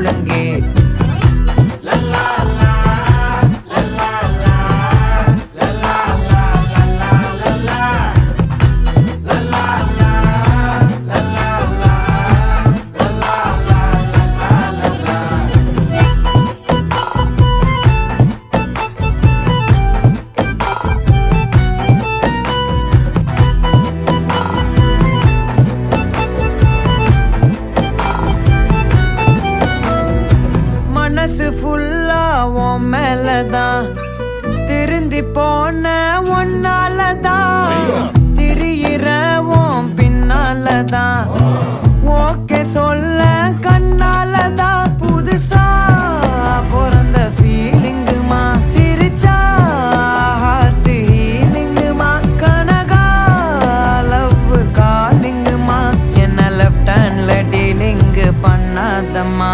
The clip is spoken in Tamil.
முழங்கே. மனசு ஃபுல்லா உன் மேலதான், திருந்தி போன ஒன்னாலதான், திரியிற உன் பின்னாலதான், ஓகே சொல்ல கண்ணாலதான். புதுசா பிறந்த ஃபீலிங்குமா, சிரிச்சா ஹார்ட் ஹீலிங்குமா, கனகா லவ் காலிங்குமா, என்ன லெஃப்ட் ஹேண்ட்ல டீலிங் பண்ணாதம்மா.